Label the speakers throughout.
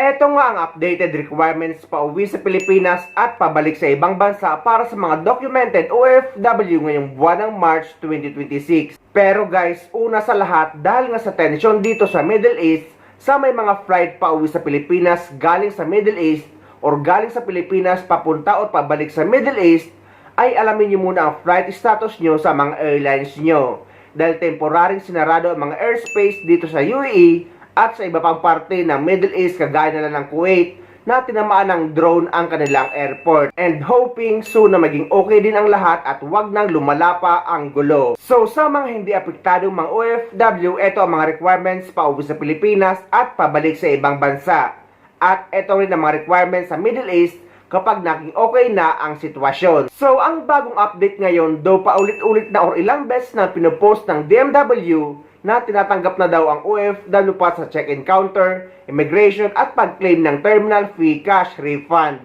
Speaker 1: Eto nga ang updated requirements pauwi sa Pilipinas at pabalik sa ibang bansa para sa mga documented OFW ngayong buwan ng March 2026. Pero guys, una sa lahat, dahil nga sa tension dito sa Middle East, sa may mga flight pauwi sa Pilipinas galing sa Middle East or galing sa Pilipinas papunta o pabalik sa Middle East, ay alamin nyo muna ang flight status nyo sa mga airlines nyo. Dahil temporaring sinarado ang mga airspace dito sa UAE at sa iba pang parte ng Middle East kagaya na lang ng Kuwait na tinamaan ng drone ang kanilang airport. And hoping soon na maging okay din ang lahat at wag nang lumala pa ang gulo. So sa mga hindi apektadong mga OFW, ito ang mga requirements pauwi sa Pilipinas at pabalik sa ibang bansa. At ito rin ang mga requirements sa Middle East kapag naging okay na ang sitwasyon. So ang bagong update ngayon, though paulit-ulit na or ilang beses na pinopost ng DMW na tinatanggap na daw ang OFW pa sa check-in counter, immigration at pag-claim ng terminal fee cash refund.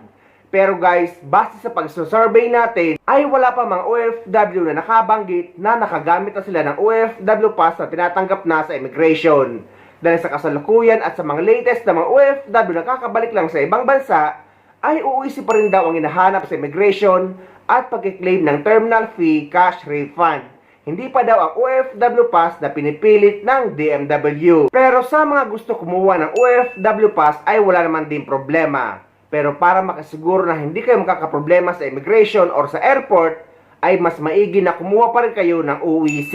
Speaker 1: Pero guys, base sa pagsusurvey natin, ay wala pa mga OFW na nakabanggit na nakagamit na sila ng OFW pass na tinatanggap na sa immigration. Dahil sa kasalukuyan at sa mga latest na mga OFW na kakabalik lang sa ibang bansa, ay uuwi pa rin daw ang hinahanap sa immigration at pag-claim ng terminal fee cash refund. Hindi pa daw ang OFW Pass na pinipilit ng DMW. Pero sa mga gusto kumuha ng OFW Pass ay wala naman din problema. Pero para makasiguro na hindi kayo makakaproblema sa immigration or sa airport, ay mas maigi na kumuha pa rin kayo ng OEC.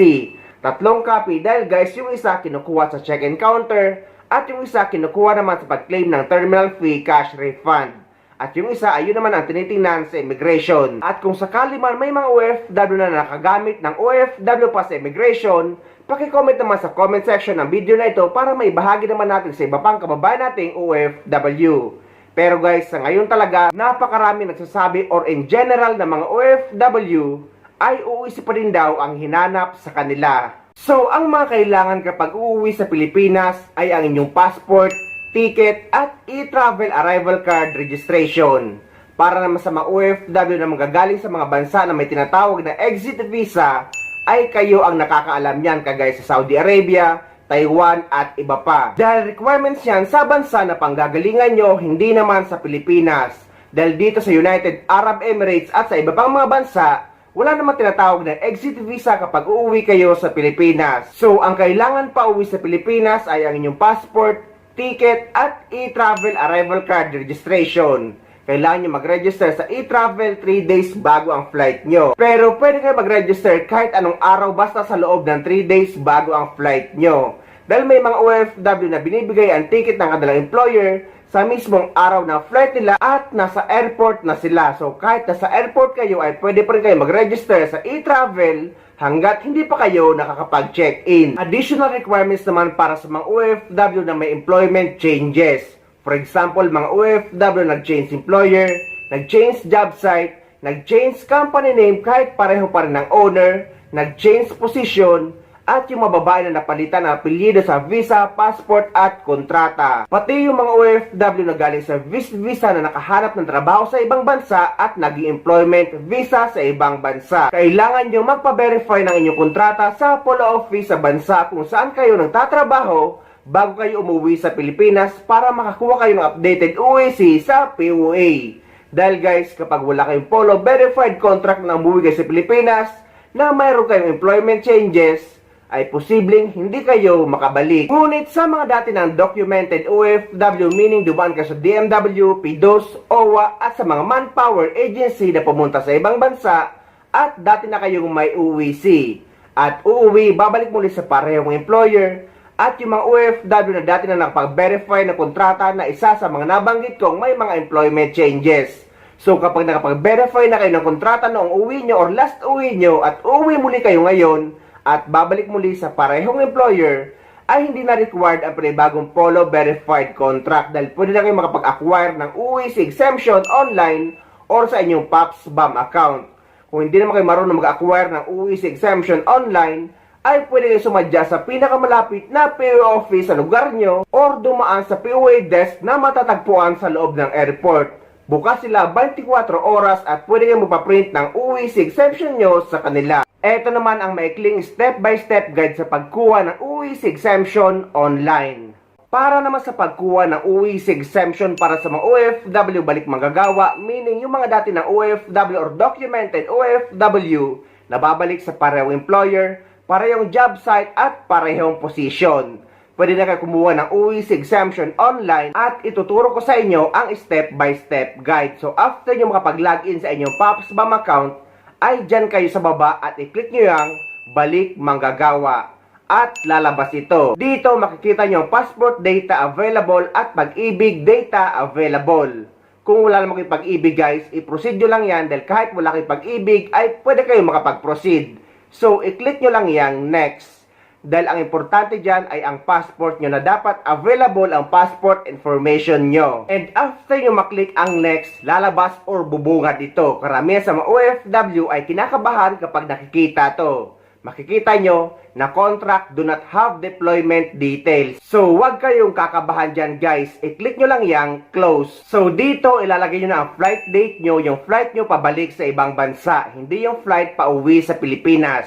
Speaker 1: 3 copy dahil guys, yung isa kinukuha sa check-in counter at yung isa kinukuha naman sa pag-claim ng terminal fee cash refund. At yung isa, ayun naman ang tinitingnan sa immigration. At kung sakali man may mga OFW na nakagamit ng OFW pa sa immigration, paki-comment naman sa comment section ng video na ito para maibahagi naman natin sa iba pang kababayan nating OFW. Pero guys, sa ngayon talaga, napakarami nagsasabi or in general na mga OFW ay uuwi pa rin daw ang hinanap sa kanila. So, ang mga kailangan kapag uuwi sa Pilipinas ay ang inyong passport, ticket at e-travel arrival card registration. Para naman sa mga OFW na magagaling sa mga bansa na may tinatawag na exit visa, ay kayo ang nakakaalam yan kagaya sa Saudi Arabia, Taiwan at iba pa. Dahil requirements yan sa bansa na panggagalingan nyo, hindi naman sa Pilipinas. Dahil dito sa United Arab Emirates at sa iba pang mga bansa, wala naman tinatawag na exit visa kapag uuwi kayo sa Pilipinas. So ang kailangan pa uwi sa Pilipinas ay ang inyong passport, ticket at e-travel arrival card registration. Kailangan nyo mag-register sa e-travel 3 days bago ang flight nyo. Pero pwede kayo mag-register kahit anong araw basta sa loob ng 3 days bago ang flight nyo. Dahil may mga OFW na binibigay ang ticket ng kanilang employer sa mismong araw ng flight nila at nasa airport na sila. So kahit nasa airport kayo ay pwede pa rin kayo mag-register sa e-travel hanggat hindi pa kayo nakakapag-check-in. Additional requirements naman para sa mga OFW na may employment changes. For example, mga OFW nag-change employer, nag-change job site, nag-change company name kahit pareho pa rin ng owner, nag-change position, at yung mababae na napalitan ng apelyido sa visa, passport at kontrata. Pati yung mga OFW na galing sa visa na nakahanap ng trabaho sa ibang bansa at naging employment visa sa ibang bansa. Kailangan nyo magpa-verify ng inyong kontrata sa polo office sa bansa kung saan kayo nagtatrabaho bago kayo umuwi sa Pilipinas para makakuha kayo ng updated OEC sa POA. Dahil guys, kapag wala kayong polo verified contract na umuwi kayo sa Pilipinas na mayroon kayong employment changes, ay posibleng hindi kayo makabalik. Ngunit sa mga dati ng documented OFW, meaning dumaan ka sa DMW, PDOS, OWA at sa mga manpower agency na pumunta sa ibang bansa at dati na kayong may OEC. At uuwi, babalik muli sa parehong employer at yung mga OFW na dati na nakapag-verify na kontrata na isa sa mga nabanggit kong may mga employment changes. So kapag nakapag-verify na kayo ng kontrata noong uwi nyo or last uwi nyo at uuwi muli kayo ngayon, at babalik muli sa parehong employer, ay hindi na required ang panibagong polo verified contract dahil pwede na kayo makapag-acquire ng OEC exemption online or sa inyong PAPS BAM account. Kung hindi naman kayo marunong mag-acquire ng OEC exemption online, ay pwede kayo sumadya sa pinakamalapit na POA office sa lugar nyo or dumaan sa POA desk na matatagpuan sa loob ng airport. Bukas sila 24 oras at pwede kayo magpaprint ng OEC exemption nyo sa kanila. Ito naman ang maikling step-by-step guide sa pagkuha ng OEC exemption online. Para naman sa pagkuha ng OEC exemption para sa mga OFW balik manggagawa, meaning yung mga dati ng OFW or documented OFW na babalik sa parehong employer, parehong job site at parehong position. Pwede na kayo kumuha ng OEC exemption online at ituturo ko sa inyo ang step-by-step guide. So after nyo makapag-login sa inyong PopsBank account, ay dyan kayo sa baba at i-click nyo yung balik manggagawa. At lalabas ito. Dito makikita nyo ang passport data available at pag-ibig data available. Kung wala naman kayong pag-ibig guys, i-proceed nyo lang yan dahil kahit wala kayong pag-ibig ay pwede kayo makapag-proceed. So, i-click nyo lang yang next. Dahil ang importante dyan ay ang passport nyo na dapat available ang passport information nyo. And after nyo maklik ang next, lalabas or bubungad ito. Karamihan sa mga OFW ay kinakabahan kapag nakikita to. Makikita nyo na contract do not have deployment details. So, huwag kayong kakabahan dyan guys. I-click nyo lang yang close. So, dito ilalagay nyo na ang flight date nyo, yung flight nyo pabalik sa ibang bansa. Hindi yung flight pa uwi sa Pilipinas.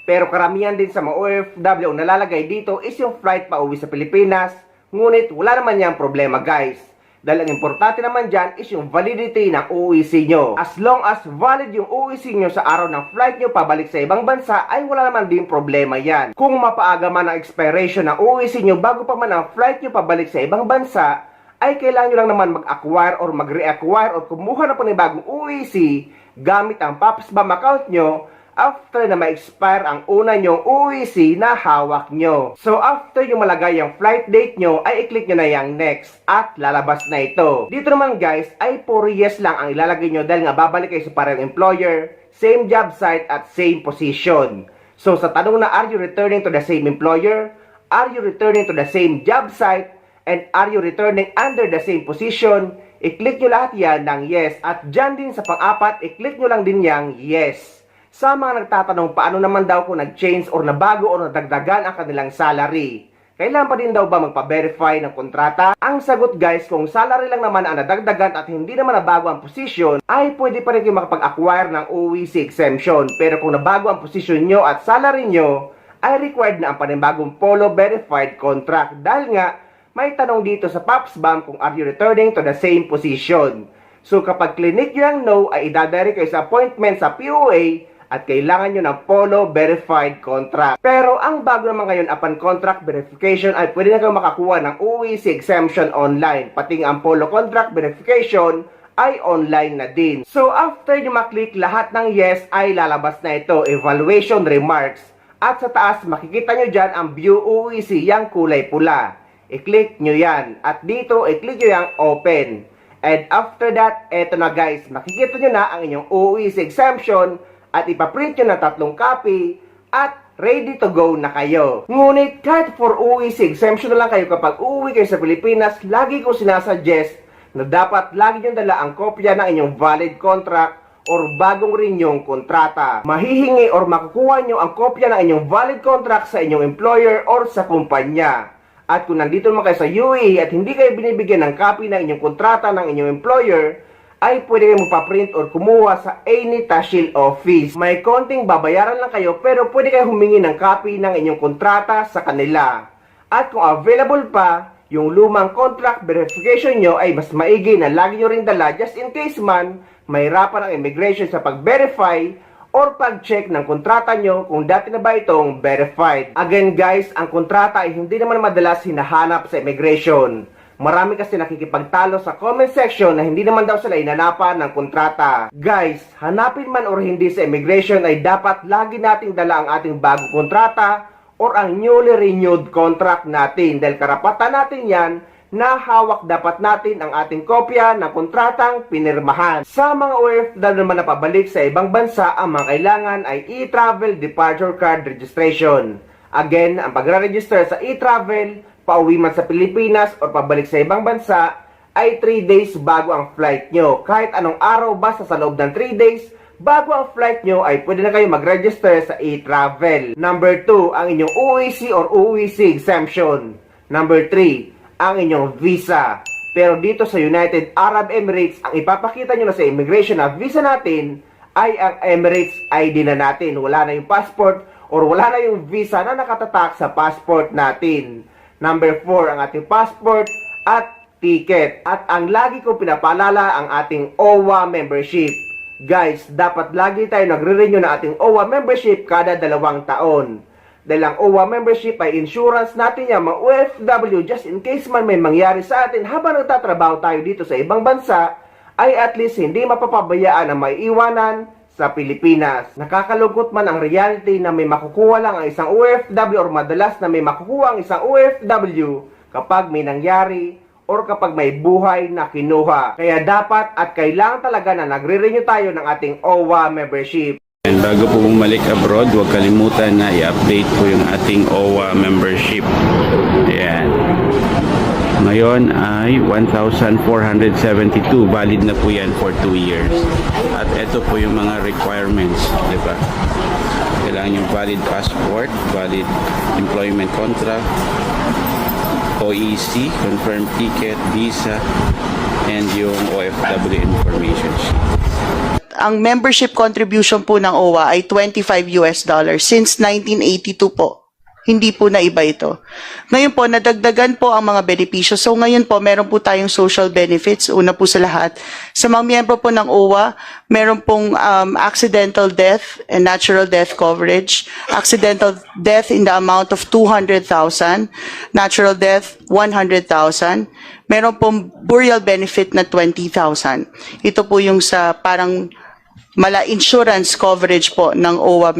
Speaker 1: Pero karamihan din sa mga OFW ang nalalagay dito is yung flight pa uwi sa Pilipinas. Ngunit wala naman yang problema guys. Dahil ang importante naman dyan is yung validity ng OEC nyo. As long as valid yung OEC nyo sa araw ng flight nyo pabalik sa ibang bansa, ay wala naman din problema yan. Kung mapaaga man ang expiration ng OEC nyo bago pa man ang flight nyo pabalik sa ibang bansa, ay kailangan nyo lang naman mag-acquire or mag-reacquire or kumuha na po ng bagong OEC gamit ang PopsBank account nyo after na ma-expire ang una nyong OEC na hawak nyo. So, after yung malagay yung flight date nyo, ay i-click nyo na yung next at lalabas na ito. Dito naman guys, ay puro yes lang ang ilalagay nyo dahil nga babalik kayo sa parehong employer, same job site at same position. So, sa tanong na are you returning to the same employer, are you returning to the same job site, and are you returning under the same position, i-click nyo lahat yan ng yes. At dyan din sa pang-apat, i-click nyo lang din yung yes. Sa mga nagtatanong paano naman daw kung nag-change or nabago or nadagdagan ang kanilang salary, kailan pa din daw ba magpa-verify ng kontrata? Ang sagot guys, kung salary lang naman ang nadagdagan at hindi naman nabago ang position, ay pwede pa rin kayo makapag-acquire ng OEC exemption. Pero kung nabago ang position nyo at salary nyo, ay required na ang panibagong Polo verified contract. Dahil nga, may tanong dito sa PopsBank kung are you returning to the same position. So kapag clinic nyo ang no, ay idadari kayo sa appointment sa POA at kailangan nyo ng Polo verified contract. Pero ang bago naman ngayon upon contract verification ay pwede na kayo makakuha ng OEC exemption online. Pati ang Polo contract verification ay online na din. So after nyo maklik lahat ng yes ay lalabas na ito, evaluation remarks. At sa taas makikita nyo dyan ang view OEC yang kulay pula. I-click nyo yan. At dito i-click nyo yung open. And after that, eto na guys, makikita nyo na ang inyong OEC exemption at ipaprint nyo ng 3 copy at ready to go na kayo. Ngunit kahit for OEC exemption na lang kayo kapag uuwi kayo sa Pilipinas, lagi ko sinasuggest na dapat lagi nyo dala ang kopya ng inyong valid contract or bagong renew kontrata. Mahihingi or makukuha nyo ang kopya ng inyong valid contract sa inyong employer or sa kumpanya. At kung nandito naman kayo sa UAE at hindi kayo binibigyan ng copy ng inyong kontrata ng inyong employer, ay pwede kayo magpa-print or kumuha sa any tahsil office. May konting babayaran lang kayo pero pwede kayo humingi ng copy ng inyong kontrata sa kanila. At kung available pa, yung lumang contract verification nyo ay mas maigi na lagi nyo rin dala just in case man mahirapan ang immigration sa pag-verify or pag-check ng kontrata nyo kung dati na ba itong verified. Again guys, ang kontrata ay hindi naman madalas hinahanap sa immigration. Marami kasi nakikipagtalo sa comment section na hindi naman daw sila inanapan ng kontrata. Guys, hanapin man or hindi sa immigration ay dapat lagi nating dala ang ating bagong kontrata or ang newly renewed contract natin. Dahil karapatan natin yan na hawak dapat natin ang ating kopya ng kontratang pinirmahan. Sa mga OFW naman na pabalik sa ibang bansa, ang mga kailangan ay e-travel departure card registration. Again, ang pagre-register sa e-travel, pauwi man sa Pilipinas o pabalik sa ibang bansa, ay 3 days bago ang flight nyo. Kahit anong araw basta sa loob ng 3 days, bago ang flight nyo ay pwede na kayo mag-register sa e-travel. Number 2, ang inyong OEC or OEC exemption. Number 3, ang inyong visa. Pero dito sa United Arab Emirates, ang ipapakita nyo na sa immigration na visa natin ay ang Emirates ID na natin. Wala na yung passport or wala na yung visa na nakatatak sa passport natin. Number 4, ang ating passport at ticket. At ang lagi kong pinapaalala, ang ating OWA membership. Guys, dapat lagi tayo nagre-renew ng ating OWA membership kada 2 taon. Dahil ang OWA membership ay insurance natin yan, mga OFW, just in case man may mangyari sa atin habang nagtatrabaho tayo dito sa ibang bansa, ay at least hindi mapapabayaan ang maiiwanan sa Pilipinas. Nakakalungkot man ang reality na may makukuha lang ang isang OFW or madalas na may makukuha ang isang OFW kapag may nangyari or kapag may buhay na kinuha. Kaya dapat at kailangan talaga na nagre-renew tayo ng ating OWA membership.
Speaker 2: And bago po bumalik abroad, huwag kalimutan na i-update po yung ating OWA membership. Ayan. Ngayon ay 1,472. Valid na po yan for 2 years. At ito po yung mga requirements, di ba? Kailangan yung valid passport, valid employment contract, OEC, confirmed ticket, visa, and yung OFW information sheet.
Speaker 3: Ang membership contribution po ng OWA ay $25 since 1982 po. Hindi po na iba ito. Ngayon po, nadagdagan po ang mga benepisyo. So ngayon po, meron po tayong social benefits. Una po sa lahat. Sa mga miyembro po ng OWA, meron pong accidental death and natural death coverage. Accidental death in the amount of 200,000. Natural death, 100,000. Meron pong burial benefit na 20,000. Ito po yung sa parang mala insurance coverage po ng OWA member.